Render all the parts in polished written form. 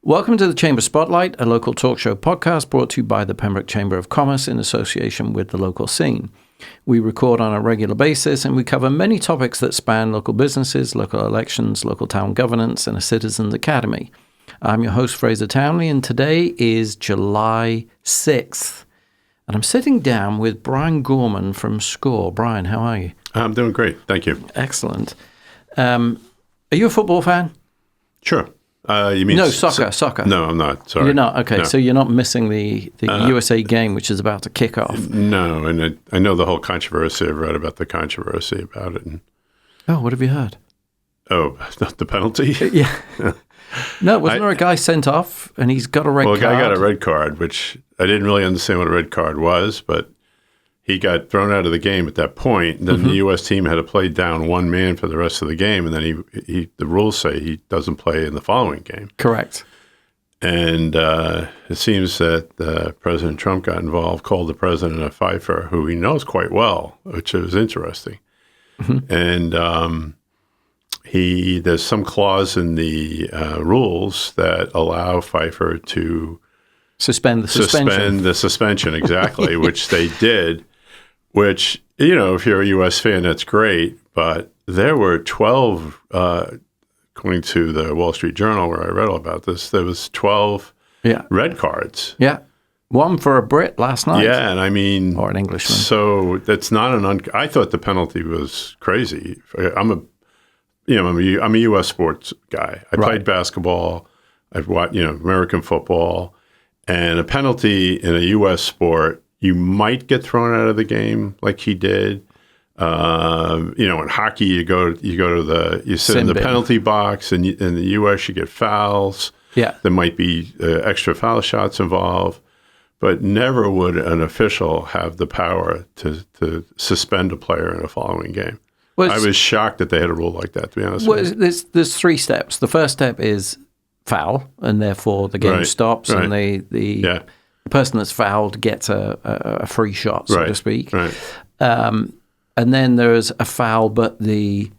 Welcome to the Chamber Spotlight, a local talk show podcast brought to you by the Pembroke Chamber of Commerce in association with the local scene. We record on a regular basis and we cover many topics that span local businesses, local elections, local town governance, and a citizens' academy. I'm your host, Fraser Townley, and today is July 6th. And I'm sitting down with Brian Gorman from SCORE. Brian, how are you? I'm doing great. Thank you. Excellent. Are you a football fan? Sure. You mean no, soccer. No, I'm not. Sorry. You're not? Okay, no. So you're not missing the USA game, which is about to kick off? No, and I know the whole controversy. I've read about the controversy about it. And, oh, what have you heard? Oh, the penalty? Yeah. No, wasn't there a guy sent off and he's got a red card? Well, a guy got a red card, which I didn't really understand what a red card was, but he got thrown out of the game at that point. Then the U.S. team had to play down one man for the rest of the game, and then the rules say he doesn't play in the following game. Correct. And it seems that President Trump got involved, called the president a fifer, who he knows quite well, which is interesting. And there's some clause in the rules that allow Pfeiffer to suspend the suspension, exactly, which they did. Which, you know, if you're a U.S. fan, that's great. But there were 12, according to the Wall Street Journal, where I read all about this, there was 12 red cards. Yeah. One for a Brit last night. Yeah, and I mean... Or an Englishman. So that's not I thought the penalty was crazy. I'm a U.S. sports guy. I played basketball. I've watched, American football. And a penalty in a U.S. sport, you might get thrown out of the game like he did. In hockey, you sit in the penalty box, and in the U.S. you get fouls. Yeah, there might be extra foul shots involved, but never would an official have the power to suspend a player in a following game. Well, I was shocked that they had a rule like that, to be honest with you. There's three steps. The first step is foul, and therefore the game stops, and the person that's fouled gets a free shot, so to speak. Right. And then there's a foul, but the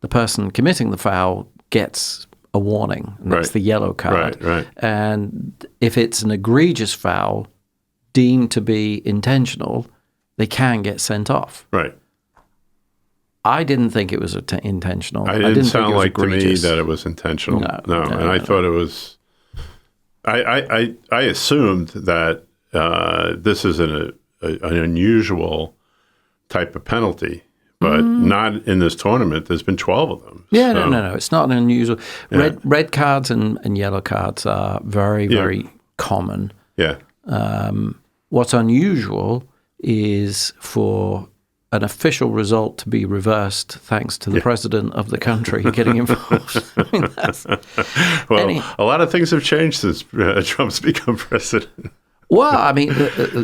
person committing the foul gets a warning, and that's the yellow card. Right. And if it's an egregious foul deemed to be intentional, they can get sent off. Right. I didn't think it was intentional. It didn't sound like to me that it was intentional. No. And I thought it was. I assumed that this is an unusual type of penalty, but not in this tournament. There's been 12 of them. Yeah, so. No. It's not unusual. Red cards and yellow cards are very, very common. Yeah. What's unusual is for an official result to be reversed thanks to the president of the country getting involved. A lot of things have changed since Trump's become president. Well, I mean,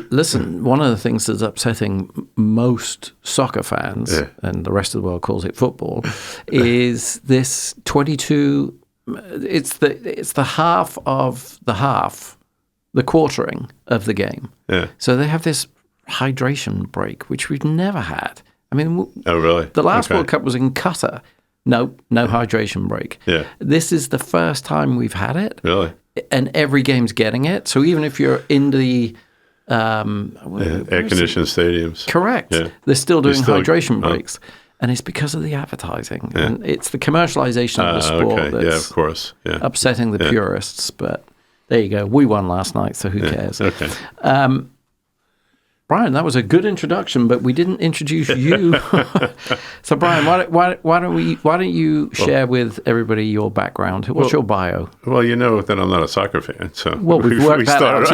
listen, one of the things that's upsetting most soccer fans, and the rest of the world calls it football, is this 22, it's the half of the half, the quartering of the game. Yeah. So they have this hydration break, which we've never had. I mean, oh really? The last World Cup was in Qatar. No hydration break. Yeah. This is the first time we've had it. Really? And every game's getting it. So even if you're in the air-conditioned stadiums. Correct. Yeah. They're still doing hydration breaks. And it's because of the advertising. Yeah. And it's the commercialization of the sport that's of course. upsetting the purists. But there you go. We won last night, so who cares? Okay. Brian, that was a good introduction, but we didn't introduce you. So, Brian, why don't you share with everybody your background? What's your bio? Well, you know that I'm not a soccer fan, so we've worked that out.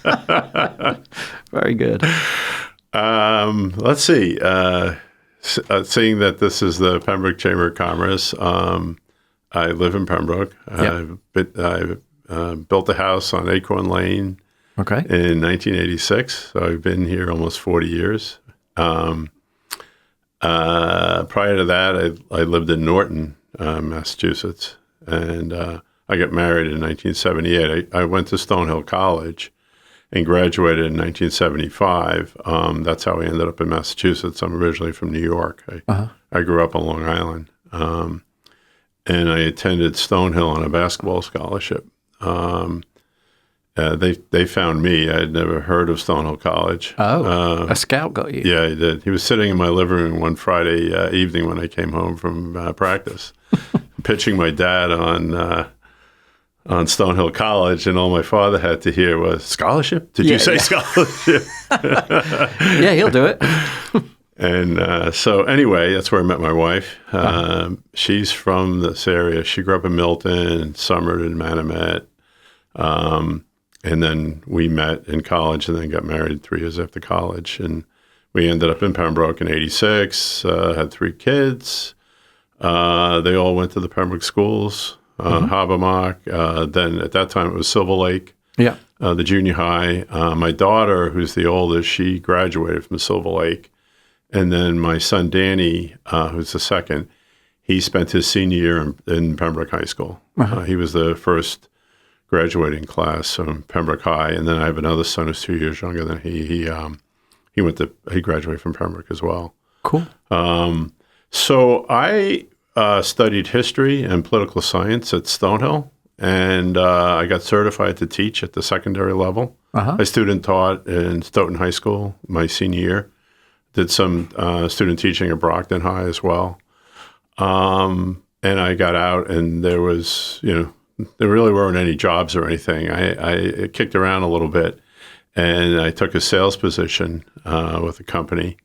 Yeah. Very good. Let's see. Seeing that this is the Pembroke Chamber of Commerce, I live in Pembroke. I built a house on Acorn Lane. Okay. In 1986, so I've been here almost 40 years. Prior to that, I lived in Norton, Massachusetts, and I got married in 1978. I went to Stonehill College and graduated in 1975. That's how I ended up in Massachusetts. I'm originally from New York. I grew up on Long Island, and I attended Stonehill on a basketball scholarship. They found me. I had never heard of Stonehill College. Oh, a scout got you. Yeah, he did. He was sitting in my living room one Friday evening when I came home from practice, pitching my dad on Stonehill College, and all my father had to hear was, scholarship? Did you say scholarship? Yeah, he'll do it. And so anyway, that's where I met my wife. She's from this area. She grew up in Milton, Summert, and Manomet. And then we met in college and then got married 3 years after college. And we ended up in Pembroke in 86, had 3 kids. They all went to the Pembroke schools, Habermock. Then at that time it was Silver Lake, the junior high. My daughter, who's the oldest, she graduated from Silver Lake. And then my son, Danny, who's the second, he spent his senior year in Pembroke High School. He was the first graduating class from Pembroke High. And then I have another son who's 2 years younger than he graduated from Pembroke as well. Cool. So I studied history and political science at Stonehill, and I got certified to teach at the secondary level. I student taught in Stoughton High School my senior year. Did some student teaching at Brockton High as well. And I got out, and there was, there really weren't any jobs or anything. I kicked around a little bit, and I took a sales position with a company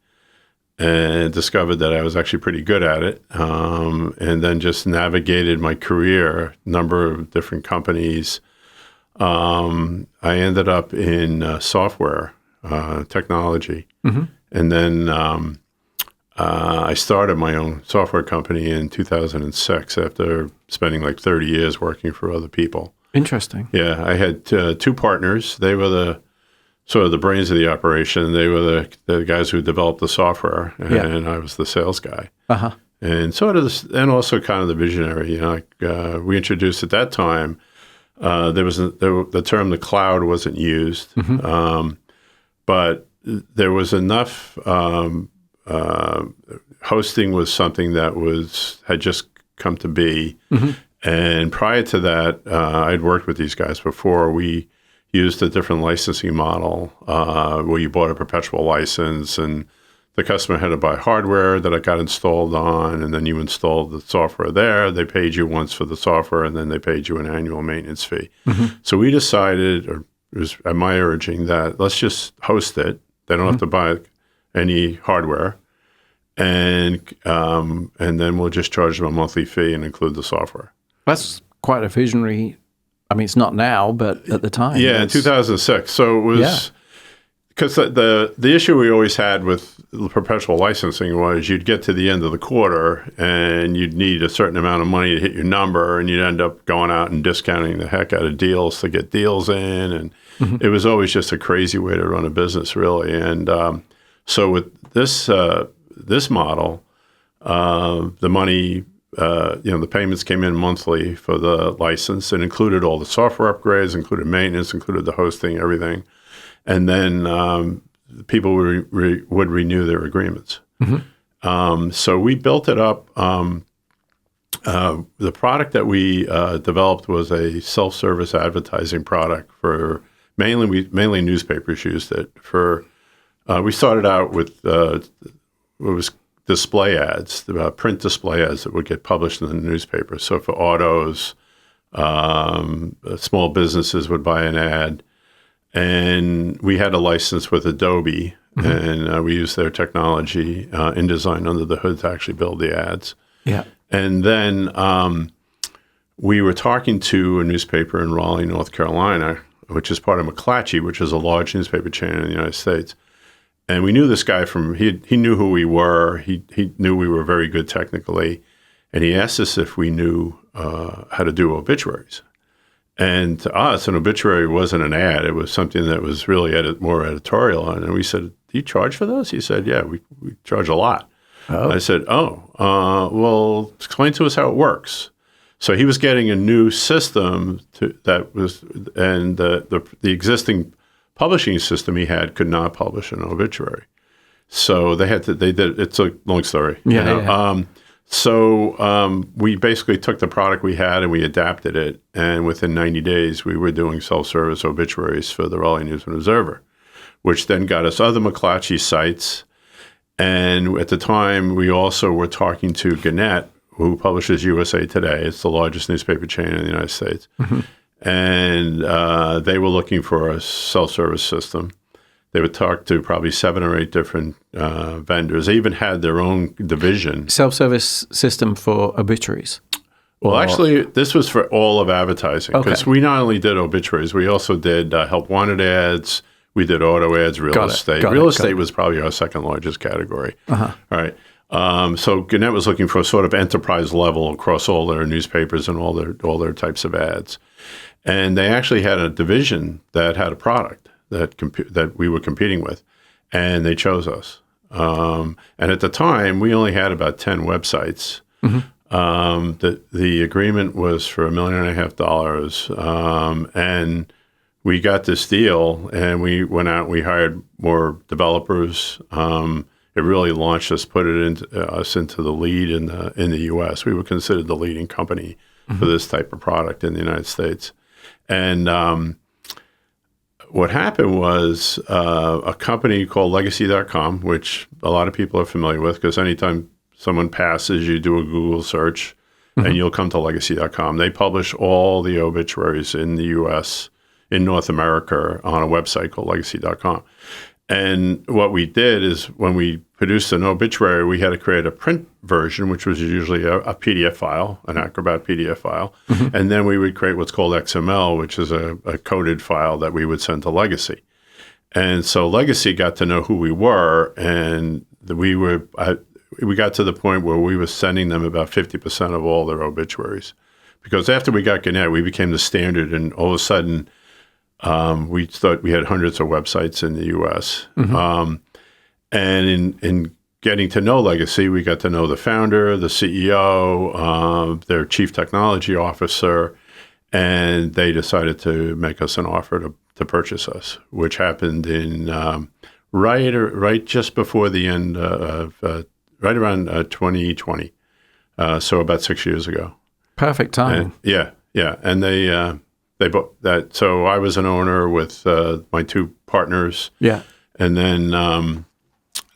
and discovered that I was actually pretty good at it, and then just navigated my career, number of different companies. I ended up in software technology. And then I started my own software company in 2006 after spending like 30 years working for other people. Interesting. Yeah, I had 2 partners. They were the sort of the brains of the operation. They were the guys who developed the software, and I was the sales guy. And sort of and also kind of the visionary. We introduced at that time. The term the cloud wasn't used, but there was enough. Hosting was something that had just come to be, and prior to that, I'd worked with these guys before. We used a different licensing model where you bought a perpetual license, and the customer had to buy hardware that it got installed on, and then you installed the software there. They paid you once for the software, and then they paid you an annual maintenance fee. So we decided, or it was at my urging, that let's just host it. They don't have to buy any hardware, and then we'll just charge them a monthly fee and include the software. That's quite a visionary. I mean, it's not now, but at the time. Yeah, in 2006. So it was because the issue we always had with perpetual licensing was you'd get to the end of the quarter and you'd need a certain amount of money to hit your number, and you'd end up going out and discounting the heck out of deals to get deals in, and it was always just a crazy way to run a business, really. And so with this model, the money, the payments came in monthly for the license, and included all the software upgrades, included maintenance, included the hosting, everything. And then people would renew their agreements. So we built it up. The product that we developed was a self-service advertising product for mainly newspapers used it for. We started out with it was display ads, print display ads that would get published in the newspaper. So for autos, small businesses would buy an ad. And we had a license with Adobe, and we used their technology, InDesign under the hood, to actually build the ads. And then we were talking to a newspaper in Raleigh, North Carolina, which is part of McClatchy, which is a large newspaper chain in the United States. And we knew this guy he knew who we were. He knew we were very good technically. And he asked us if we knew how to do obituaries. And to us, an obituary wasn't an ad. It was something that was really more editorial. And we said, do you charge for those? He said, yeah, we charge a lot. I said, well, explain to us how it works. So he was getting a new system and the existing publishing system he had could not publish an obituary. So it's a long story. So we basically took the product we had and we adapted it. And within 90 days, we were doing self-service obituaries for the Raleigh News and Observer, which then got us other McClatchy sites. And at the time, we also were talking to Gannett, who publishes USA Today. It's the largest newspaper chain in the United States. And they were looking for a self-service system. They would talk to probably 7 or 8 different vendors. They even had their own division. Self-service system for obituaries? Well, actually, this was for all of advertising. Because we not only did obituaries, we also did help wanted ads. We did auto ads, real estate. Real estate was probably our second largest category. All right. So Gannett was looking for a sort of enterprise level across all their newspapers and all their types of ads. And they actually had a division that had a product that we were competing with, and they chose us. And at the time, we only had about 10 websites. The agreement was for $1.5 million, and we got this deal, and we went out and we hired more developers. It really launched us, put us into the lead in the U.S. We were considered the leading company for this type of product in the United States. And what happened was a company called Legacy.com, which a lot of people are familiar with, because anytime someone passes, you do a Google search, and you'll come to Legacy.com. They publish all the obituaries in the U.S., in North America, on a website called Legacy.com. And what we did is when we produced an obituary, we had to create a print version, which was usually a PDF file, an Acrobat PDF file. And then we would create what's called XML, which is a coded file that we would send to Legacy. And so Legacy got to know who we were, and we got to the point where we were sending them about 50% of all their obituaries. Because after we got Gannett, we became the standard, and all of a sudden, we thought we had hundreds of websites in the U.S. And in getting to know Legacy, we got to know the founder, the CEO, their chief technology officer, and they decided to make us an offer to purchase us, which happened in right just before the end of right around 2020, so about 6 years ago. Perfect time. Yeah. And they bought that. So I was an owner with my 2 partners. Yeah. And then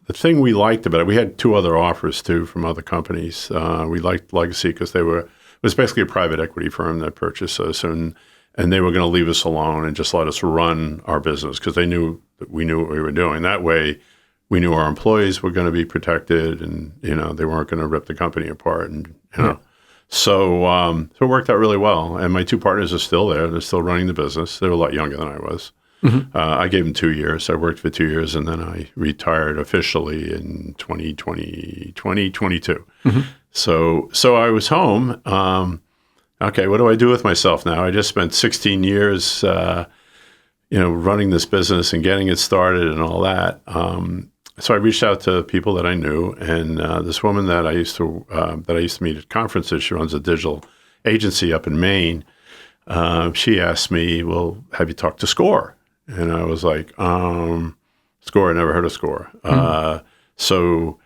the thing we liked about it, we had 2 other offers too from other companies. We liked Legacy because it was basically a private equity firm that purchased us, and they were going to leave us alone and just let us run our business because they knew that we knew what we were doing. That way, we knew our employees were going to be protected, and they weren't going to rip the company apart, and So it worked out really well. And my 2 partners are still there. They're still running the business. They're a lot younger than I was. I gave them 2 years. I worked for 2 years, and then I retired officially in 2022. So I was home. Okay, what do I do with myself now? I just spent 16 years, running this business and getting it started and all that. So I reached out to people that I knew, and this woman that I used to meet at conferences, she runs a digital agency up in Maine. She asked me, "Well, have you talked to SCORE?" And I was like, "SCORE? I never heard of SCORE." So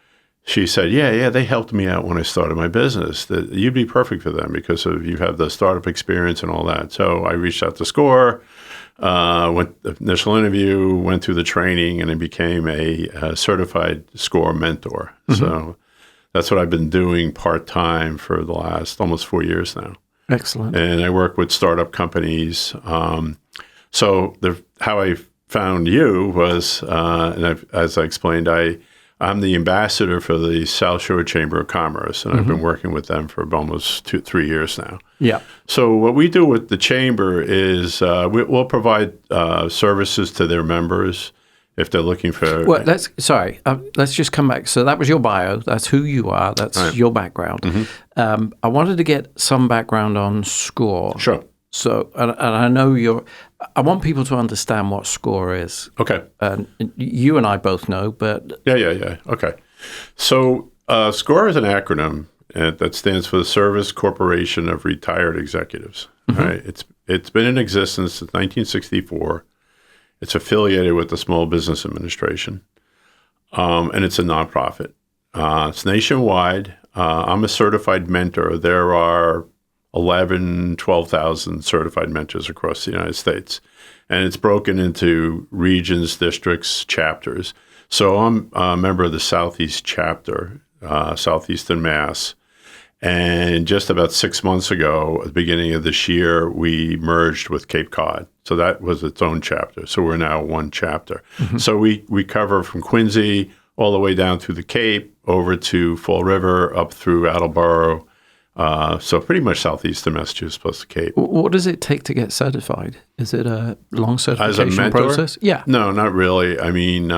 she said, "Yeah, they helped me out when I started my business. That you'd be perfect for them because you have the startup experience and all that." So I reached out to SCORE. Went the initial interview, went through the training, and I became a certified SCORE mentor. So that's what I've been doing part-time for the last almost 4 years now. Excellent. And I work with startup companies. So how I found you was, as I explained, I'm the ambassador for the South Shore Chamber of Commerce, and I've been working with them for almost 3 years now. Yeah. So what we do with the chamber is we'll provide services to their members if they're looking for. Well, let's just come back. So that was your bio. That's who you are. That's your background. I wanted to get some background on SCORE. Sure. So, and I know I want people to understand what SCORE is. Okay. You and I both know, but. Yeah. Okay. So SCORE is an acronym that stands for the Service Corporation of Retired Executives. Right? It's been in existence since 1964. It's affiliated with the Small Business Administration, and it's a nonprofit. It's nationwide. I'm a certified mentor. There are 12,000 certified mentors across the United States. And it's broken into regions, districts, chapters. So I'm a member of the Southeast chapter, Southeastern Mass. And just about 6 months ago, at the beginning of this year, we merged with Cape Cod. So that was its own chapter. So we're now one chapter. So we cover from Quincy all the way down through the Cape, over to Fall River, up through Attleboro. So pretty much southeastern Massachusetts plus the Cape. What does it take to get certified? Is it a long As a certification mentor? process? Yeah. No, not really. I mean,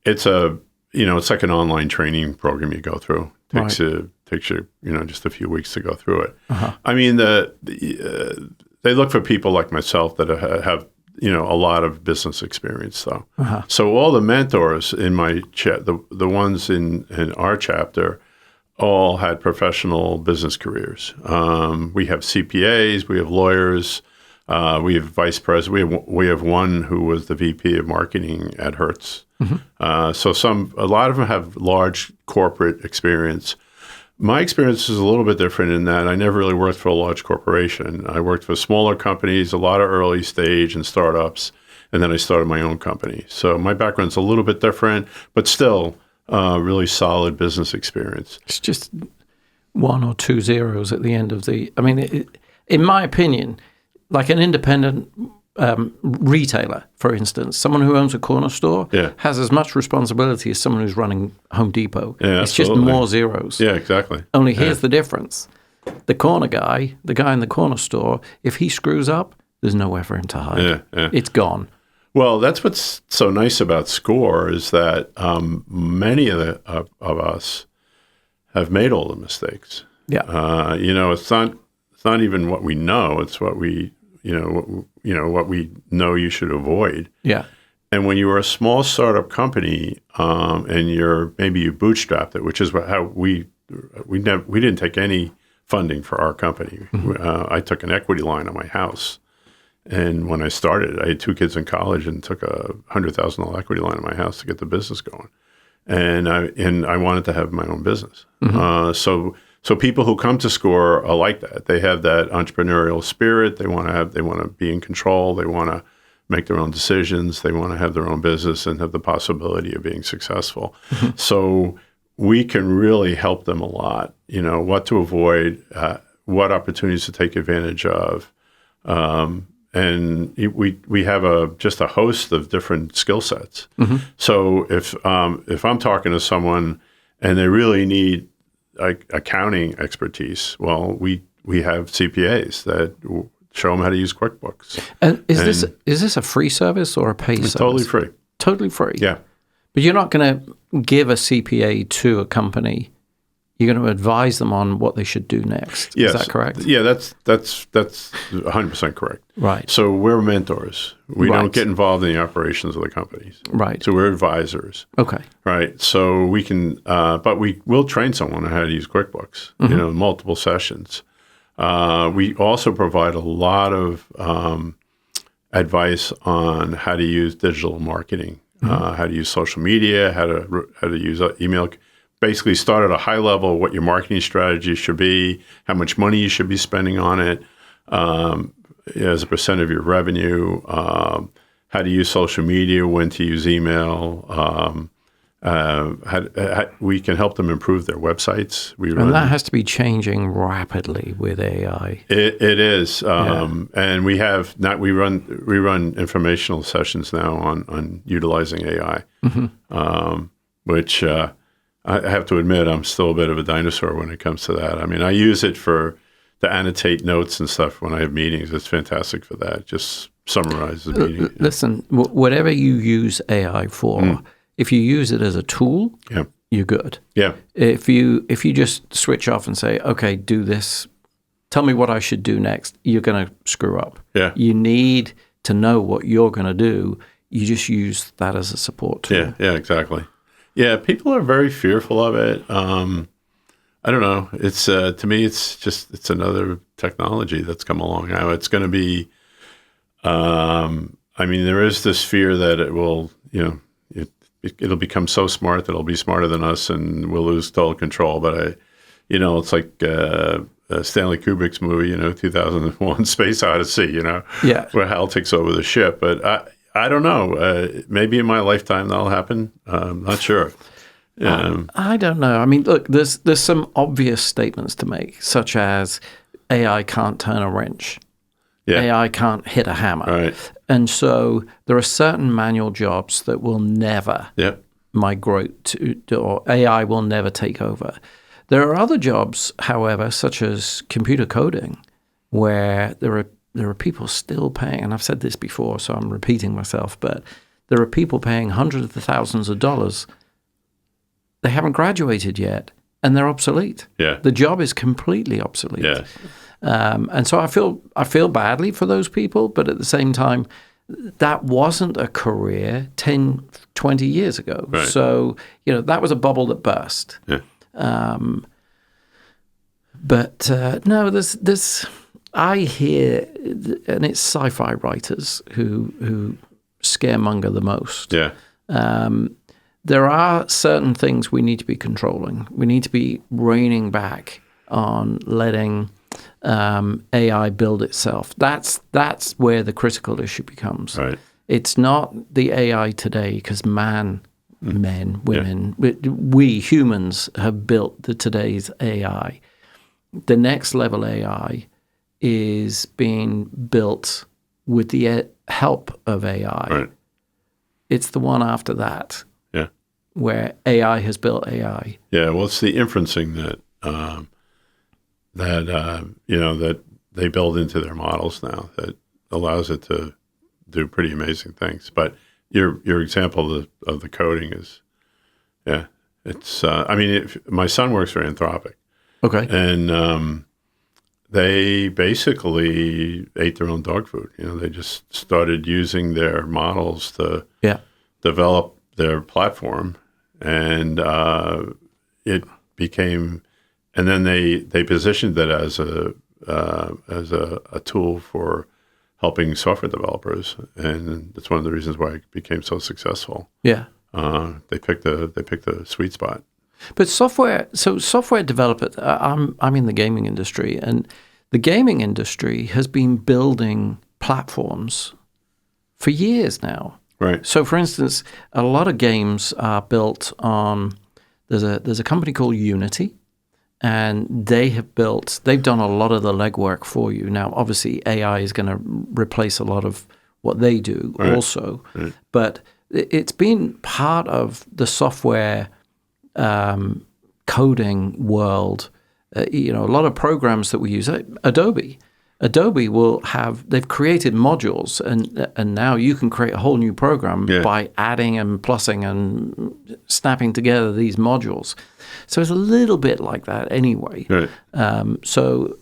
it's it's like an online training program you go through. Takes you just a few weeks to go through it. I mean, they look for people like myself that have a lot of business experience, though. So all the mentors in my the ones in our chapter, all had professional business careers. We have CPAs, we have lawyers, we have vice president. We have one who was the VP of marketing at Hertz. So a lot of them have large corporate experience. My experience is a little bit different in that I never really worked for a large corporation. I worked for smaller companies, a lot of early stage and startups, and then I started my own company. So my background's a little bit different, but still really solid business experience. It's just 1 or 2 zeros at the end of the. I mean, in my opinion, like an independent retailer, for instance, someone who owns a corner store has as much responsibility as someone who's running Home Depot. Yeah, it's absolutely. just more zeros. Yeah, exactly. Only here's the difference. The corner guy, the guy in the corner store, if he screws up, there's nowhere for him to hide. It's gone. Well, that's what's so nice about SCORE is that many of us have made all the mistakes. Yeah. It's not even what we know; it's what we what we know you should avoid. Yeah. And when you were a small startup company and maybe you bootstrapped it, which is how we didn't take any funding for our company. I took an equity line on my house. And when I started, I had 2 kids in college and took a $100,000 equity line in my house to get the business going. And I wanted to have my own business. So people who come to SCORE are like that. They have that entrepreneurial spirit. They want to be in control. They want to make their own decisions. They want to have their own business and have the possibility of being successful. So we can really help them a lot. What to avoid, what opportunities to take advantage of. And we have just a host of different skill sets. So if I'm talking to someone and they really need accounting expertise, well, we have CPAs that show them how to use QuickBooks. And is this a free service or a paid service? Totally free. Totally free. Yeah. But you're not going to give a CPA to a company. You're going to advise them on what they should do next. Yes. Is that correct? Yeah, that's 100% correct. Right. So we're mentors. We don't get involved in the operations of the companies. Right. So we're advisors. Okay. Right. So we can, but we will train someone on how to use QuickBooks. Multiple sessions. We also provide a lot of advice on how to use digital marketing, how to use social media, how to use email. Basically start at a high level, what your marketing strategy should be, how much money you should be spending on it as a percent of your revenue, how to use social media, when to use email. We can help them improve their websites. And that has to be changing rapidly with AI. It is, and we run informational sessions now on utilizing AI, which. I have to admit, I'm still a bit of a dinosaur when it comes to that. I mean, I use it to annotate notes and stuff when I have meetings. It's fantastic for that. Just summarize the meeting. Listen, whatever you use AI for, if you use it as a tool, you're good. Yeah. If you just switch off and say, okay, do this, tell me what I should do next, you're going to screw up. Yeah. You need to know what you're going to do. You just use that as a support tool. Yeah, exactly. Yeah, people are very fearful of it. I don't know. It's to me, it's another technology that's come along now. It's going to be. There is this fear that it will, it'll become so smart that it'll be smarter than us and we'll lose total control. But it's like Stanley Kubrick's movie, 2001: Space Odyssey, where Hal takes over the ship. But I don't know. Maybe in my lifetime that'll happen. I'm not sure. I don't know. I mean, look, there's some obvious statements to make, such as AI can't turn a wrench. Yeah. AI can't hit a hammer. Right. And so there are certain manual jobs that will never migrate to, or AI will never take over. There are other jobs, however, such as computer coding, where there are people still paying, and I've said this before, so I'm repeating myself, but there are people paying hundreds of thousands of dollars. They haven't graduated yet, and they're obsolete. Yeah. The job is completely obsolete. Yeah. And so I feel badly for those people, but at the same time, that wasn't a career 10, 20 years ago. Right. So, that was a bubble that burst. Yeah. But no, there's I hear, and it's sci-fi writers who scaremonger the most. Yeah. There are certain things we need to be controlling. We need to be reining back on letting AI build itself. That's where the critical issue becomes. Right. It's not the AI today, because men, women, we humans have built today's AI. The next level AI is being built with the help of AI. Right. It's the one after that. Yeah. Where AI has built AI. Yeah. Well, it's the inferencing that they build into their models now that allows it to do pretty amazing things. But your example of the coding is, it's. My son works for Anthropic. Okay. And they basically ate their own dog food. They just started using their models to develop their platform, and it became. And then they positioned it as a tool for helping software developers, and that's one of the reasons why it became so successful. Yeah. They picked the sweet spot. But software developers, I'm in the gaming industry, and the gaming industry has been building platforms for years now. Right. So, for instance, a lot of games are built on. There's a company called Unity, and they've done a lot of the legwork for you. Now, obviously, AI is going to replace a lot of what they do also, but it's been part of the software coding world. A lot of programs that we use, Adobe will have, they've created modules, and now you can create a whole new program by adding and plussing and snapping together these modules. So it's a little bit like that anyway. Right. So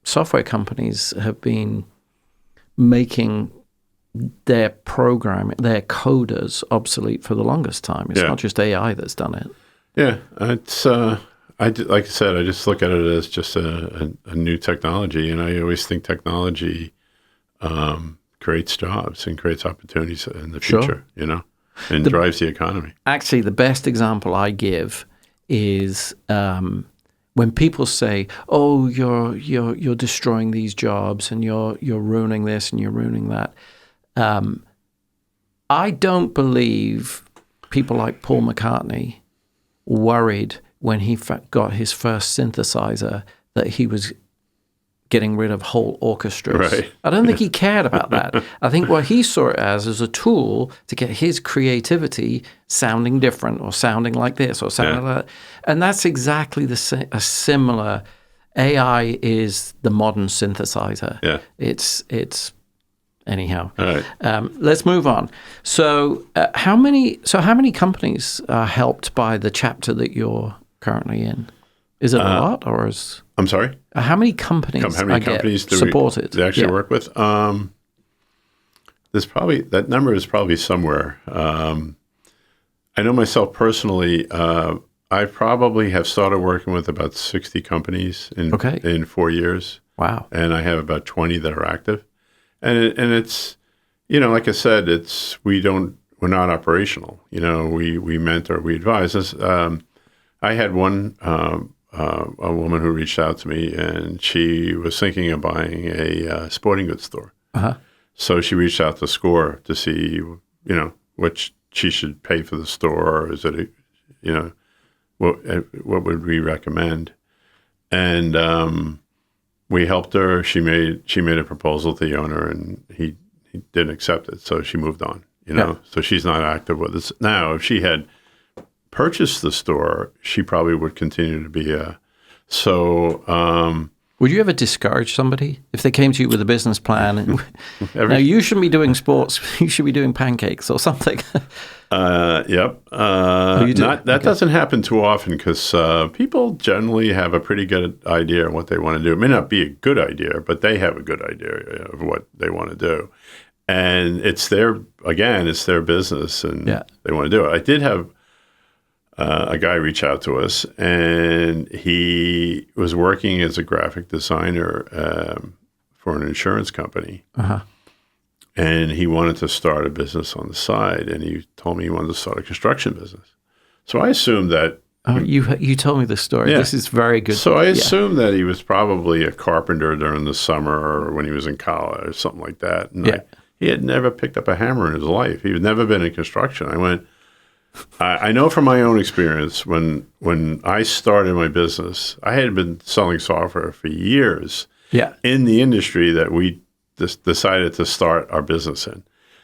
software companies have been making their coders obsolete for the longest time. It's not just AI that's done it. Yeah, it's like I said, I just look at it as just a new technology, and I always think technology creates jobs and creates opportunities in the future, and drives the economy. Actually, the best example I give is when people say, "Oh, you're destroying these jobs, and you're ruining this and you're ruining that." I don't believe people like Paul McCartney worried when he got his first synthesizer that he was getting rid of whole orchestras. Right. I don't think he cared about that. I think what he saw it as a tool to get his creativity sounding different, or sounding like this, or sounding like that. And that's exactly a similar. AI is the modern synthesizer. Yeah. It's anyhow. All right. Let's move on. So, how many companies are helped by the chapter that you're currently in? Is it a lot, or is? I'm sorry. How many companies? Do supported? They actually work with. There's probably that number is probably somewhere. I know myself personally. I probably have started working with about 60 companies in 4 years. Wow. And I have about 20 that are active. And it's, like I said, we're not operational. We mentor, we advise. I had one a woman who reached out to me, and she was thinking of buying a sporting goods store. Uh-huh. So she reached out to SCORE to see, what she should pay for the store, or is it, what would we recommend? And we helped her. She made a proposal to the owner, and he didn't accept it. So she moved on. So she's not active with us now. If she had purchased the store, she probably would continue to be would you ever discourage somebody if they came to you with a business plan? And, now, you shouldn't be doing sports. You should be doing pancakes or something. Yep. That doesn't happen too often because people generally have a pretty good idea of what they want to do. It may not be a good idea, but they have a good idea of what they want to do. And it's their business, and they want to do it. I did have a guy reach out to us, and he was working as a graphic designer for an insurance company. Uh-huh. And he wanted to start a business on the side, and he told me he wanted to start a construction business. So I assumed that... Oh, you told me this story. Yeah. This is very good. So I assumed that he was probably a carpenter during the summer or when he was in college or something like that. And he had never picked up a hammer in his life. He had never been in construction. I went... I know from my own experience, when I started my business, I had been selling software for years in the industry that we decided to start our business in.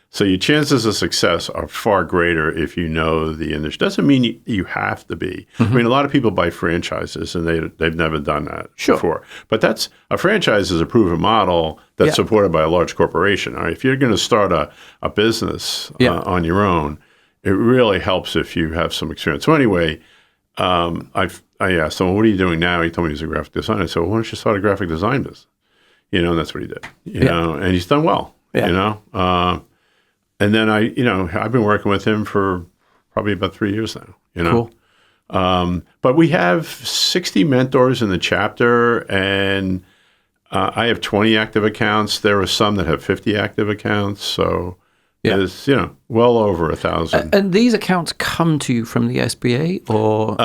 So your chances of success are far greater if you know the industry. Doesn't mean you have to be. Mm-hmm. I mean, a lot of people buy franchises, and they've never done that before. But a franchise is a proven model that's supported by a large corporation. All right? If you're going to start a business on your own, it really helps if you have some experience. So anyway, I asked him, what are you doing now? He told me he's a graphic designer. I said, well, why don't you start a graphic design business? And that's what he did, and he's done well, and then I've been working with him for probably about 3 years now, Cool. But we have 60 mentors in the chapter, and I have 20 active accounts. There are some that have 50 active accounts. So there's, well over 1,000. And these accounts come to you from the SBA or?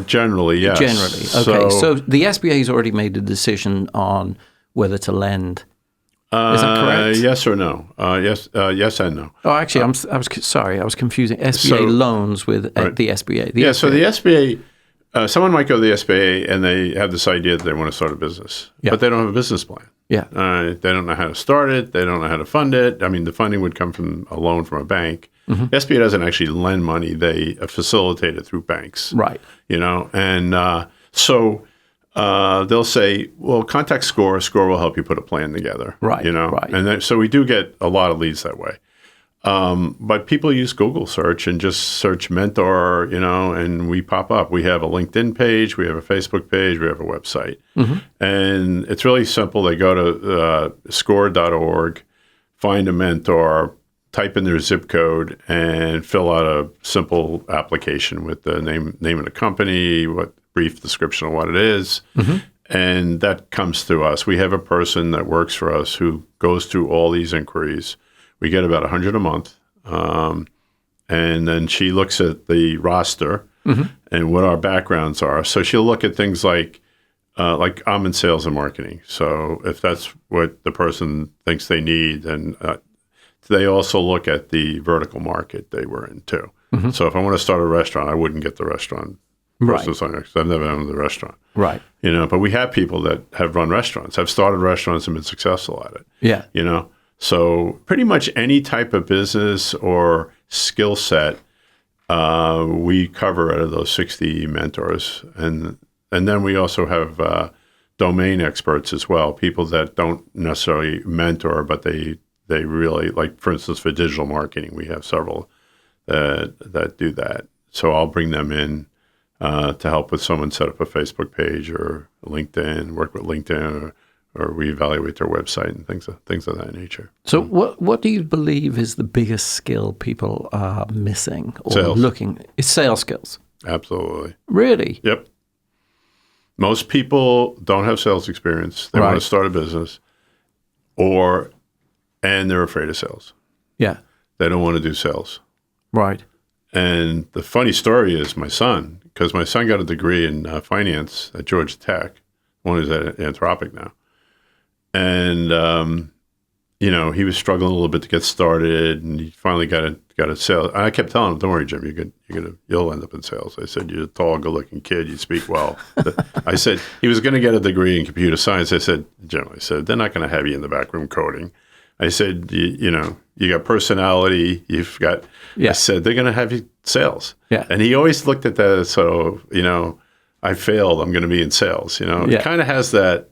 Generally, yes. Generally. Okay. So the SBA's already made a decision on whether to lend. Is that correct? Yes or no? Yes and no. Oh, actually, I was confusing SBA loans with the SBA. The SBA. So the SBA, someone might go to the SBA and they have this idea that they want to start a business, but they don't have a business plan. Yeah. They don't know how to start it. They don't know how to fund it. I mean, the funding would come from a loan from a bank. Mm-hmm. The SBA doesn't actually lend money. They facilitate it through banks. Right. And so they'll say, well, contact SCORE. SCORE will help you put a plan together. Right. Right. And so we do get a lot of leads that way. But people use Google search and just search mentor, and we pop up. We have a LinkedIn page, we have a Facebook page, we have a website. Mm-hmm. And it's really simple. They go to score.org, find a mentor, type in their zip code, and fill out a simple application with the name of the company, what brief description of what it is. Mm-hmm. And that comes to us. We have a person that works for us who goes through all these inquiries. We get about 100 a month, and then she looks at the roster and what our backgrounds are. So she'll look at things like I'm in sales and marketing. So if that's what the person thinks they need, then they also look at the vertical market they were in too. Mm-hmm. So if I want to start a restaurant, I wouldn't get the restaurant person because I've never owned the restaurant. Right. But we have people that have run restaurants, have started restaurants and been successful at it. Yeah. So pretty much any type of business or skill set, we cover out of those 60 mentors. And then we also have domain experts as well, people that don't necessarily mentor, but they really, like, for instance, for digital marketing, we have several that do that. So I'll bring them in to help with someone set up a Facebook page or LinkedIn, work with LinkedIn, or we evaluate their website and things of that nature. So what do you believe is the biggest skill people are missing or looking? It's sales skills. Absolutely. Really? Yep. Most people don't have sales experience. They want to start a business, and they're afraid of sales. Yeah. They don't want to do sales. Right. And the funny story is my son, because my son got a degree in finance at Georgia Tech, one is at Anthropic now. And, he was struggling a little bit to get started, and he finally got a sales. I kept telling him, "Don't worry, Jim, you'll end up in sales." I said, "You're a tall, good-looking kid. You speak well." I said he was going to get a degree in computer science. I said, "Jim, they're not going to have you in the back room coding." I said, you got personality. You've got. Yeah. I said they're going to have you sales. Yeah. And he always looked at that as, so I failed. I'm going to be in sales. It kind of has that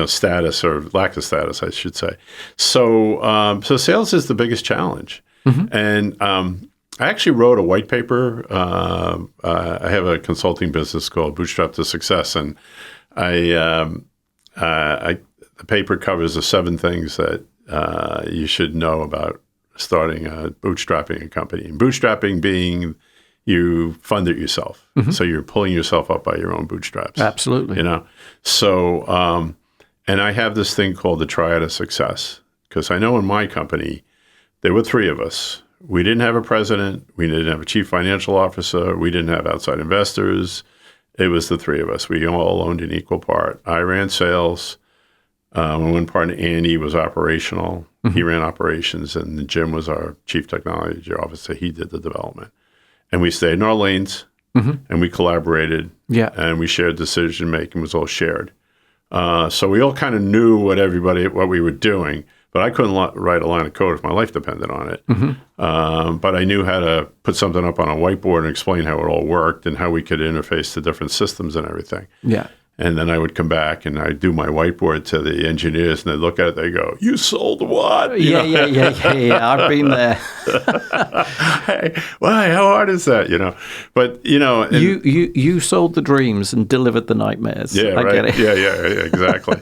status or lack of status, I should say. So sales is the biggest challenge. Mm-hmm. And I actually wrote a white paper. I have a consulting business called Bootstrap to Success, and the paper covers the 7 things that you should know about bootstrapping a company. And bootstrapping being you fund it yourself. Mm-hmm. So you're pulling yourself up by your own bootstraps. Absolutely. So, and I have this thing called the Triad of Success, because I know in my company, there were 3 of us. We didn't have a president. We didn't have a chief financial officer. We didn't have outside investors. It was the 3 of us. We all owned an equal part. I ran sales. One partner, Andy, was operational. Mm-hmm. He ran operations, and Jim was our chief technology officer. He did the development. And we stayed in our lanes, mm-hmm. and we collaborated, and we shared decision-making was all shared. So we all kind of knew what we were doing, but I couldn't write a line of code if my life depended on it. Mm-hmm. But I knew how to put something up on a whiteboard and explain how it all worked and how we could interface to different systems and everything. Yeah. And then I would come back and I'd do my whiteboard to the engineers, and they'd look at it, they go, "You sold what?" Yeah. I've been there. Hey, why? How hard is that? But you sold the dreams and delivered the nightmares. Yeah, I right. get it. Yeah, exactly.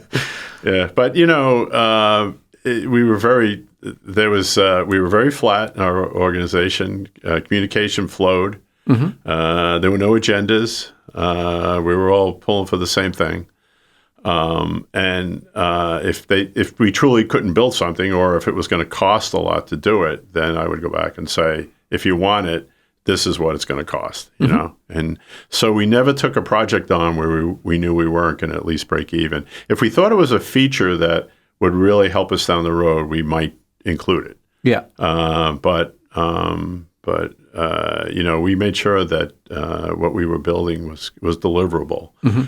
Yeah, but we were very flat in our organization. Communication flowed. Mm-hmm. There were no agendas. We were all pulling for the same thing. And if we truly couldn't build something, or if it was going to cost a lot to do it, then I would go back and say, if you want it, this is what it's going to cost, mm-hmm. And so we never took a project on where we knew we weren't going to at least break even. If we thought it was a feature that would really help us down the road, we might include it. Yeah. But we made sure that what we were building was deliverable. Mm-hmm.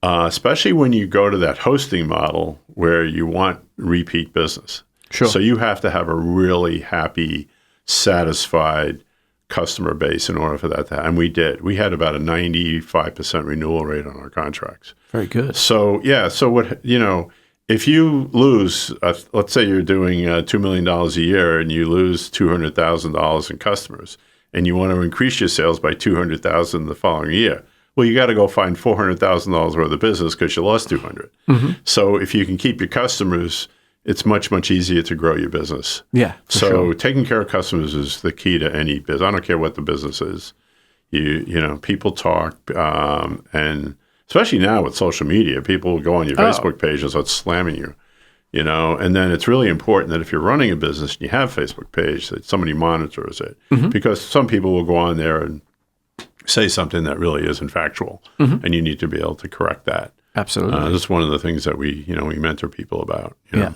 Especially when you go to that hosting model where you want repeat business. Sure. So you have to have a really happy, satisfied customer base in order for that to happen. And we did. We had about a 95% renewal rate on our contracts. Very good. So, if you lose, let's say you're doing $2 million a year and you lose $200,000 in customers, and you want to increase your sales by $200,000 the following year, well, you got to go find $400,000 worth of business because you lost $200,000. Mm-hmm. So if you can keep your customers, it's much, much easier to grow your business. Yeah. So sure. Taking care of customers is the key to any business. I don't care what the business is. People talk, and especially now with social media, people will go on your Facebook page and start slamming you. And then it's really important that if you're running a business and you have a Facebook page, that somebody monitors it, mm-hmm. because some people will go on there and say something that really isn't factual, mm-hmm. and you need to be able to correct that. Absolutely. That's one of the things that we mentor people about. Yeah.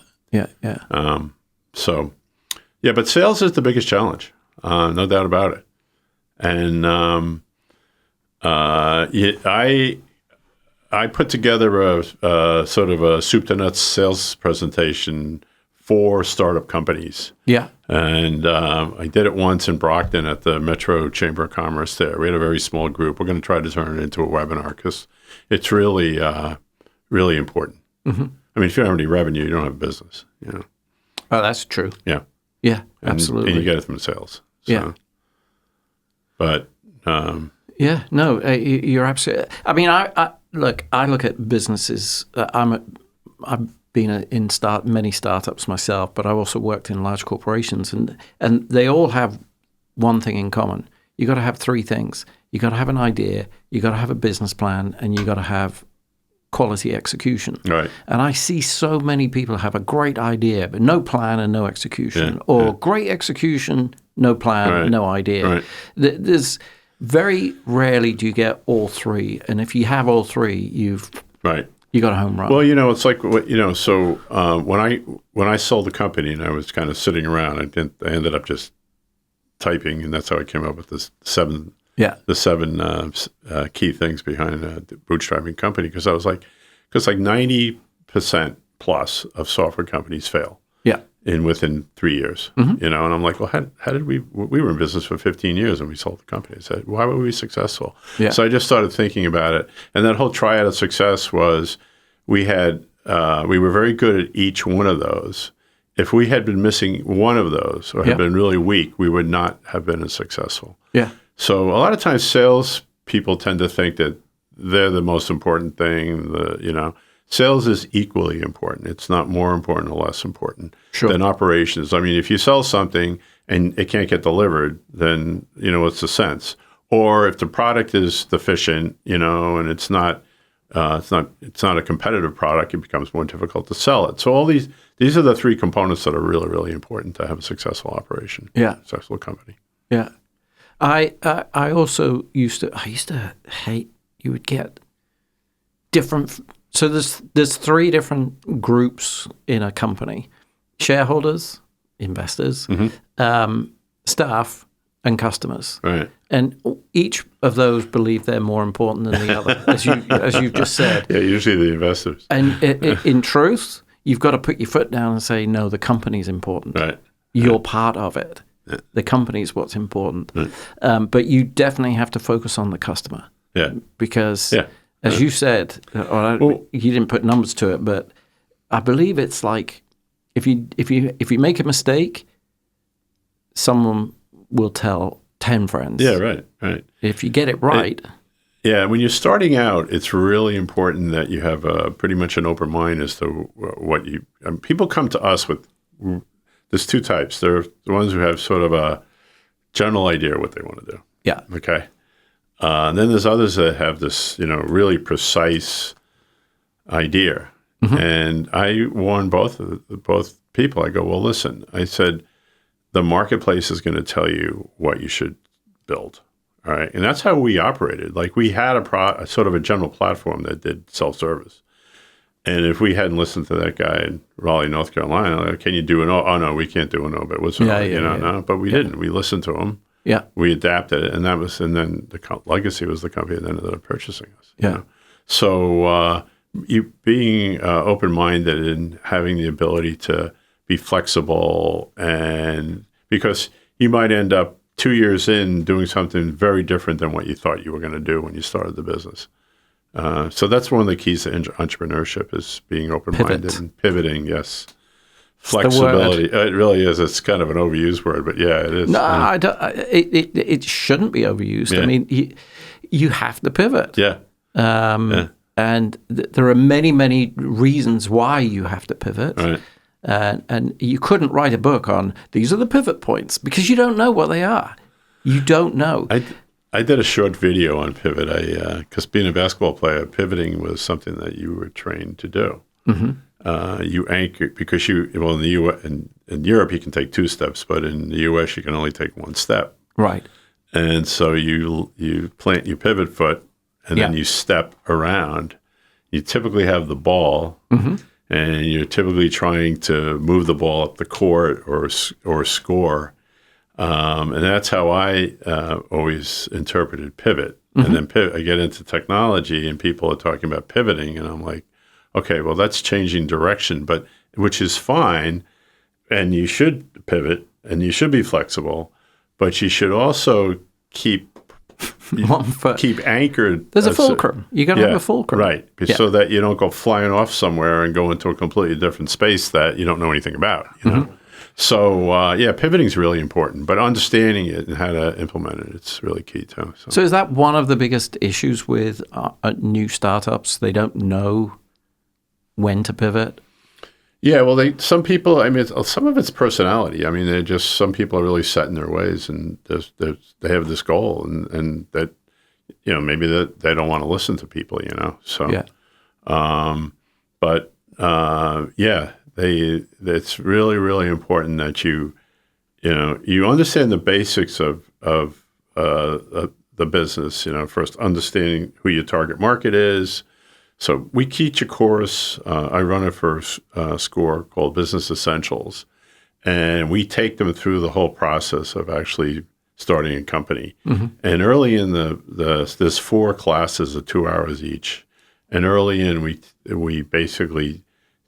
But sales is the biggest challenge, no doubt about it. And I put together a sort of a soup to nuts sales presentation for startup companies. Yeah. And I did it once in Brockton at the Metro Chamber of Commerce there. We had a very small group. We're going to try to turn it into a webinar because it's really, really important. Mm-hmm. I mean, if you don't have any revenue, you don't have a business. Oh, that's true. Yeah. Yeah, absolutely. And you get it from sales. So. Yeah. But... you're absolutely... I mean, I look at businesses. I've been in many startups myself, but I've also worked in large corporations, and they all have one thing in common. You got to have 3 things. You got to have an idea, you got to have a business plan, and you got to have quality execution. Right. And I see so many people have a great idea, but no plan and no execution, or great execution, no plan, no idea. Right. There's very rarely do you get all three. And if you have all three, you got a home run. Well, it's like so when I sold the company and I was kind of sitting around, I ended up just typing, and that's how I came up with the seven key things behind the bootstrapping company. Because I was like, 90% plus of software companies fail. Yeah. Within 3 years, and I'm like, well, how did we were in business for 15 years and we sold the company. I said, why were we successful? Yeah. So I just started thinking about it. And that whole triad of success was we were very good at each one of those. If we had been missing one of those or had been really weak, we would not have been as successful. Yeah. So a lot of times sales people tend to think that they're the most important thing, Sales is equally important. It's not more important or less important than operations. I mean, if you sell something and it can't get delivered, then, what's the sense? Or if the product is deficient, and it's not a competitive product, it becomes more difficult to sell it. So all these are the three components that are really, really important to have a successful operation, successful company. Yeah. I also used to hate, you would get different. So there's three different groups in a company: shareholders, investors, staff, and customers. Right. And each of those believe they're more important than the other, as you've just said. Yeah, usually the investors. And in truth, you've got to put your foot down and say, no, the company's important. Right. You're part of it. Yeah. The company's what's important. Right. But you definitely have to focus on the customer. Yeah. Because... As you said, you didn't put numbers to it, but I believe it's like if you make a mistake, someone will tell 10 friends. Yeah, right. If you get it right. When you're starting out, it's really important that you have pretty much an open mind as to what you. People come to us with. There's two types. There are the ones who have sort of a general idea of what they want to do. Yeah. Okay. And then there's others that have this, really precise idea. And I warn both people. I go, well, listen, I said, the marketplace is going to tell you what you should build. All right. And that's how we operated. Like we had a sort of a general platform that did self-service. And if we hadn't listened to that guy in Raleigh, North Carolina, like, can you do an Oh, no, we can't do an but what's no, but we didn't. We listened to him. Yeah, we adapted it, and then the legacy was the company that ended up purchasing us. Yeah. So you being open-minded and having the ability to be flexible, and because you might end up 2 years in doing something very different than what you thought you were going to do when you started the business. So that's one of the keys to entrepreneurship is being open-minded and pivoting. Yes. Flexibility. It really is. It's kind of an overused word, but yeah, it is. No, I don't, it shouldn't be overused. Yeah. I mean, you have to pivot. Yeah. And there are many, many reasons why you have to pivot. Right. And you couldn't write a book on these are the pivot points because you don't know what they are. You don't know. I did a short video on pivot. Because being a basketball player, pivoting was something that you were trained to do. Mm-hmm. You anchor because in the U.S. in Europe you can take 2 steps, but in the U.S. you can only take 1 step. Right. And so you plant your pivot foot, and then you step around. You typically have the ball, and you're typically trying to move the ball up the court or score. And that's how I always interpreted pivot. And then I get into technology, and people are talking about pivoting, and I'm like, okay, well, that's changing direction, but which is fine, and you should pivot, and you should be flexible, but you should also keep anchored. There's a fulcrum. You got to have a fulcrum. Right, so that you don't go flying off somewhere and go into a completely different space that you don't know anything about, you know? So, pivoting is really important, but understanding it and how to implement it, it's really key too. So is that one of the biggest issues with new startups? They don't know when to pivot? Yeah, well, some people, I mean, some of it's personality. I mean, some people are really set in their ways, and they have this goal, and that, maybe that they don't want to listen to people, So, But it's really, really important that you understand the basics of the business. First understanding who your target market is. So we teach a course. I run it for SCORE called Business Essentials, and we take them through the whole process of actually starting a company. Mm-hmm. And early in there's 4 classes of 2 hours each. And early in, we basically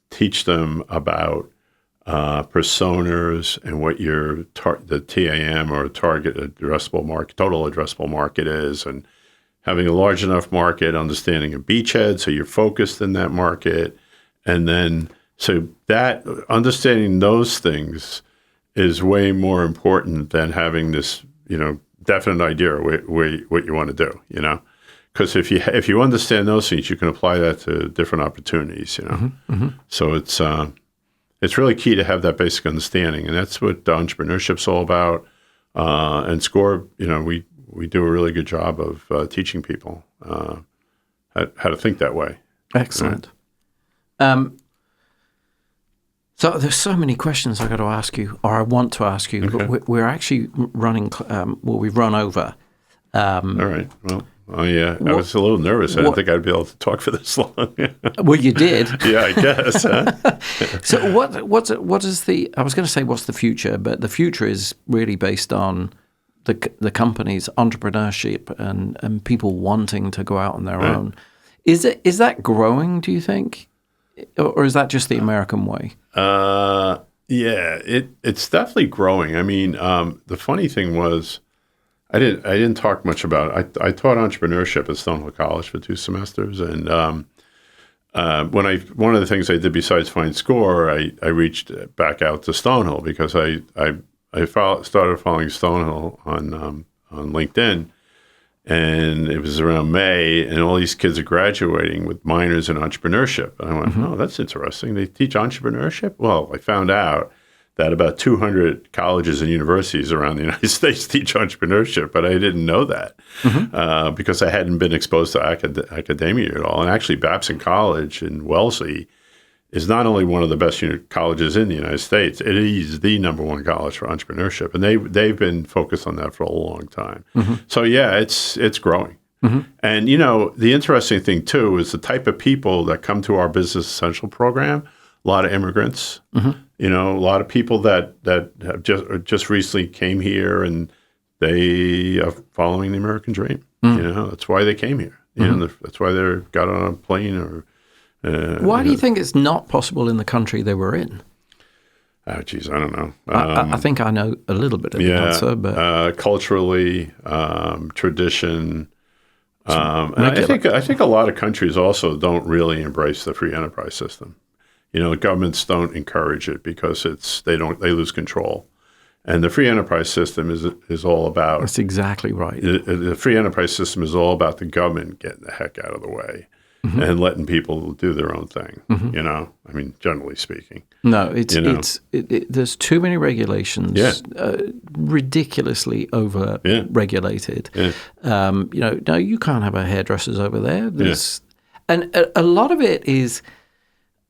teach them about personas and what the TAM or target addressable market, total addressable market is, and having a large enough market, understanding a beachhead, so you're focused in that market. And then, so that understanding those things is way more important than having this, definite idea of what you want to do, Because if you understand those things, you can apply that to different opportunities, Mm-hmm. Mm-hmm. So it's really key to have that basic understanding, and that's what entrepreneurship's all about. And SCORE, we do a really good job of teaching people how to think that way. Excellent. So there's so many questions I got to ask you, or I want to ask you, okay. But we're actually running. We've run over. All right. Well. Oh yeah, I was a little nervous. I didn't think I'd be able to talk for this long. Well, you did. Yeah, I guess. Huh? So what is the? I was going to say what's the future, but the future is really based on the company's entrepreneurship and people wanting to go out on their own. Is that growing? Do you think, or is that just the American way? Yeah, it's definitely growing. I mean, the funny thing was, I didn't talk much about it. I taught entrepreneurship at Stonehill College for 2 semesters, and one of the things I did besides find SCORE, I reached back out to Stonehill because I started following Stonehill on LinkedIn, and it was around May, and all these kids are graduating with minors in entrepreneurship. And I went, mm-hmm. Oh, that's interesting. They teach entrepreneurship? Well, I found out that about 200 colleges and universities around the United States teach entrepreneurship, but I didn't know that mm-hmm. Because I hadn't been exposed to academia at all. And actually, Babson College in Wellesley is not only one of the best colleges in the United States, it is the #1 college for entrepreneurship, and they've been focused on that for a long time. Mm-hmm. So yeah, it's growing. Mm-hmm. And the interesting thing too is the type of people that come to our Business Essential program. A lot of immigrants, mm-hmm. A lot of people that have just recently came here and they are following the American dream. Mm-hmm. That's why they came here. Mm-hmm. That's why they got on a plane or. Why do you think it's not possible in the country they were in? Oh, geez, I don't know. I think I know a little bit of the answer, but culturally, tradition, and I think a lot of countries also don't really embrace the free enterprise system. Governments don't encourage it because they lose control. And the free enterprise system is all about. That's exactly right. The free enterprise system is all about the government getting the heck out of the way. Mm-hmm. And letting people do their own thing, mm-hmm. Generally speaking. No, there's too many regulations, ridiculously over-regulated. Yeah. No, you can't have a hairdresser's over there. And a lot of it is,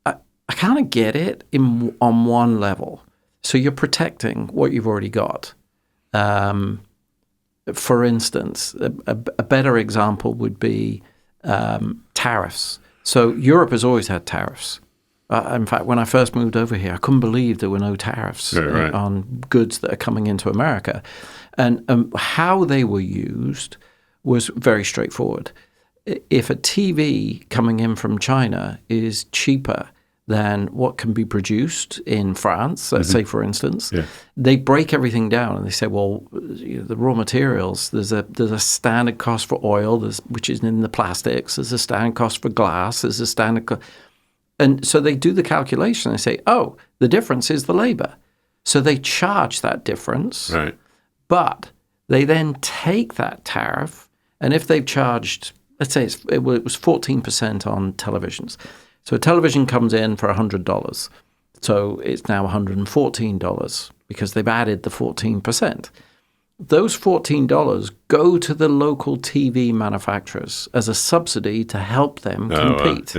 I kind of get it on one level. So you're protecting what you've already got. For instance, a better example would be tariffs. So Europe has always had tariffs. In fact, when I first moved over here, I couldn't believe there were no tariffs on goods that are coming into America. And how they were used was very straightforward. If a TV coming in from China is cheaper than what can be produced in France, let's say, for instance, they break everything down and they say, well, the raw materials, there's a standard cost for oil, which is in the plastics, there's a standard cost for glass, there's a standard and so they do the calculation and they say, oh, the difference is the labor. So they charge that difference, but they then take that tariff, and if they've charged, let's say it was 14% on televisions. So a television comes in for $100. So it's now $114 because they've added the 14%. Those $14 go to the local TV manufacturers as a subsidy to help them compete.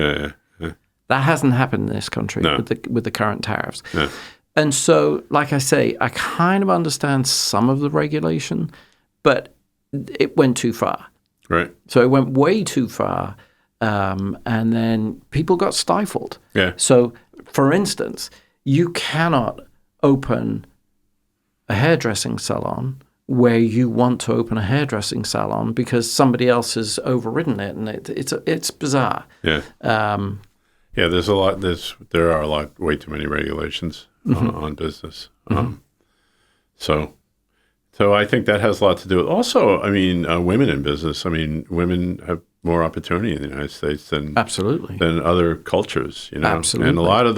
That hasn't happened in this country with the current tariffs. Yeah. And so, like I say, I kind of understand some of the regulation, but it went too far. Right. So it went way too far, and then people got stifled. Yeah. So, for instance, you cannot open a hairdressing salon where you want to open a hairdressing salon because somebody else has overridden it, and it's bizarre. Yeah. There are way too many regulations on business. So I think that has a lot to do with. Also, I mean, women in business. I mean, women have more opportunity in the United States than other cultures. Absolutely. And a lot of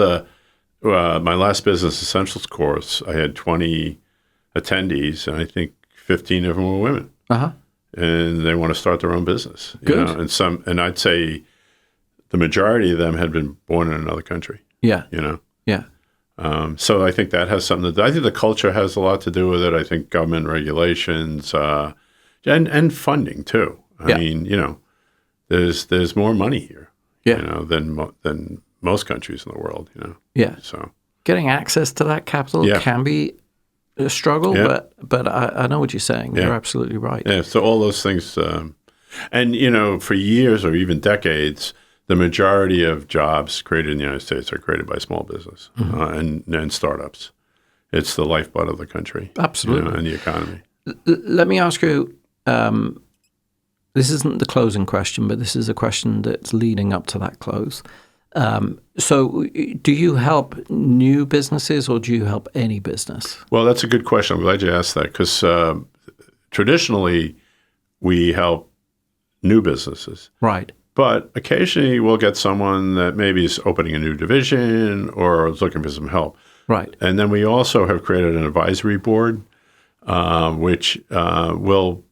my last business essentials course, I had 20 attendees, and I think 15 of them were women. And they want to start their own business. Good. And I'd say the majority of them had been born in another country. Yeah. Yeah. So I think that has something I think the culture has a lot to do with it. I think government regulations and funding too. I mean, there's more money here, than most countries in the world, Yeah. So getting access to that capital can be a struggle, but I know what you're saying. You're absolutely right. Yeah. So all those things, and for years or even decades, the majority of jobs created in the United States are created by small business and startups. It's the lifeblood of the country. Absolutely. And the economy. Let me ask you, this isn't the closing question, but this is a question that's leading up to that close. So do you help new businesses or do you help any business? Well, that's a good question. I'm glad you asked that because traditionally we help new businesses. Right. But occasionally we'll get someone that maybe is opening a new division or is looking for some help. Right. And then we also have created an advisory board, which will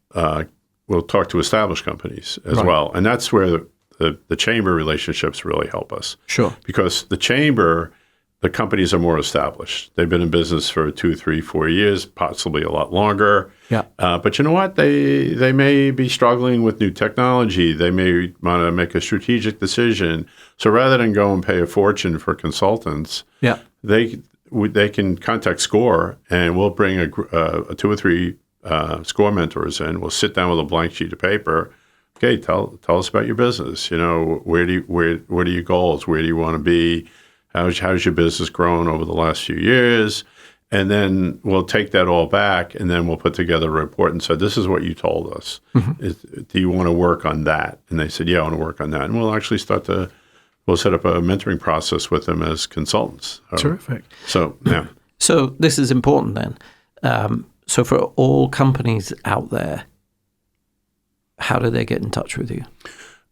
talk to established companies as well. And that's where the chamber relationships really help us. Sure. Because the chamber, the companies are more established. They've been in business for 2, 3, 4 years, possibly a lot longer. Yeah. But you know what? They may be struggling with new technology. They may want to make a strategic decision. So rather than go and pay a fortune for consultants, they can contact SCORE, and we'll bring a 2 or 3 SCORE mentors in. We'll sit down with a blank sheet of paper. Okay, tell us about your business. What are your goals? Where do you want to be? How's your business grown over the last few years? And then we'll take that all back, and then we'll put together a report and say, this is what you told us. Do you want to work on that? And they said, yeah, I want to work on that. And we'll actually we'll set up a mentoring process with them as consultants. Terrific. So, yeah. So this is important then. So for all companies out there, how do they get in touch with you?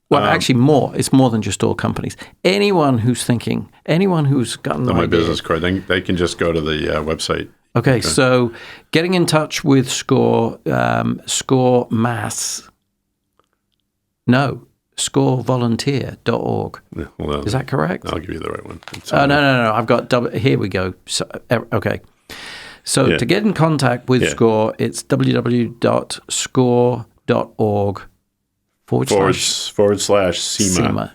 Well, actually, it's more than just all companies. Anyone who's thinking, anyone who's gotten my business card, they can just go to the website. Okay, so getting in touch with SCORE, SCORE Mass. No, SCOREvolunteer.org. Yeah, well, is that correct? I'll give you the right one. No. I've got here we go. So, okay. So to get in contact with SCORE, it's www.score.org // SEMA.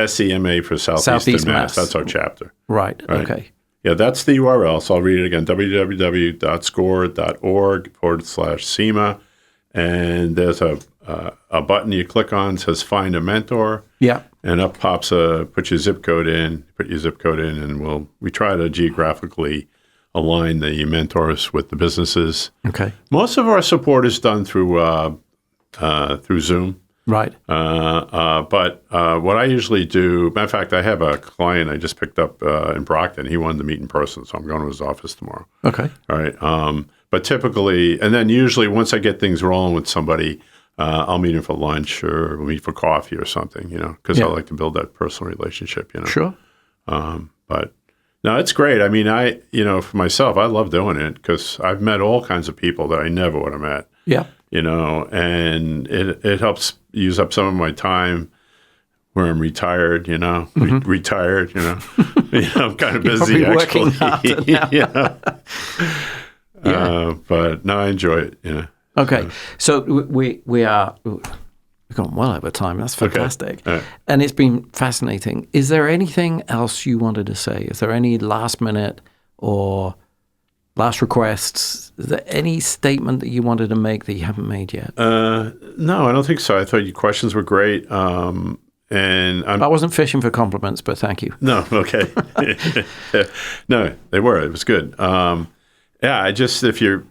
SEMA for Southeast Mass. That's our chapter. Right. Okay. Yeah, that's the URL. So I'll read it again, www.score.org / SEMA. And there's a button you click on that says Find a Mentor. Yeah. And up pops put your zip code in, and we try to geographically align the mentors with the businesses. Okay. Most of our support is done through Zoom. Right. But what I usually do, matter of fact, I have a client I just picked up in Brockton. He wanted to meet in person, so I'm going to his office tomorrow. Okay. All right. But typically, and then usually once I get things rolling with somebody, I'll meet him for lunch or we'll meet for coffee or something, because I like to build that personal relationship, Sure. But no, it's great. I mean, for myself, I love doing it because I've met all kinds of people that I never would have met. Yeah. And it helps use up some of my time where I'm retired, retired, I'm kind of busy actually. Yeah. But no, I enjoy it, Okay. So we are We've gone well over time. That's fantastic. Okay. Right. And it's been fascinating. Is there anything else you wanted to say? Is there any last minute or last requests? Is there any statement that you wanted to make that you haven't made yet? No, I don't think so. I thought your questions were great. And I wasn't fishing for compliments, but thank you. No, okay. No, they were. It was good. I just if you're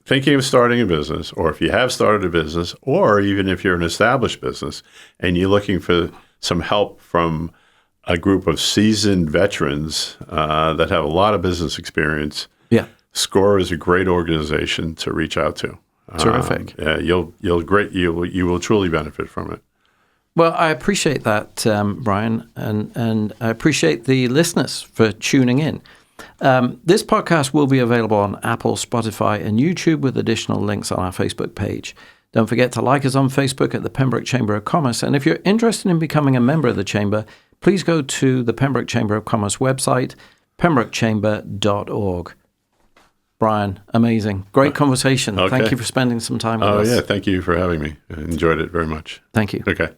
thinking of starting a business, or if you have started a business, or even if you're an established business and you're looking for some help from a group of seasoned veterans that have a lot of business experience, SCORE is a great organization to reach out to. Terrific. You will truly benefit from it. Well, I appreciate that, Brian, and I appreciate the listeners for tuning in. This podcast will be available on Apple, Spotify, and YouTube with additional links on our Facebook page. Don't forget to like us on Facebook at the Pembroke Chamber of Commerce. And if you're interested in becoming a member of the Chamber, please go to the Pembroke Chamber of Commerce website, pembrokechamber.org. Brian, amazing. Great conversation. Okay. Thank you for spending some time with us. Oh, yeah. Thank you for having me. I enjoyed it very much. Thank you. Okay.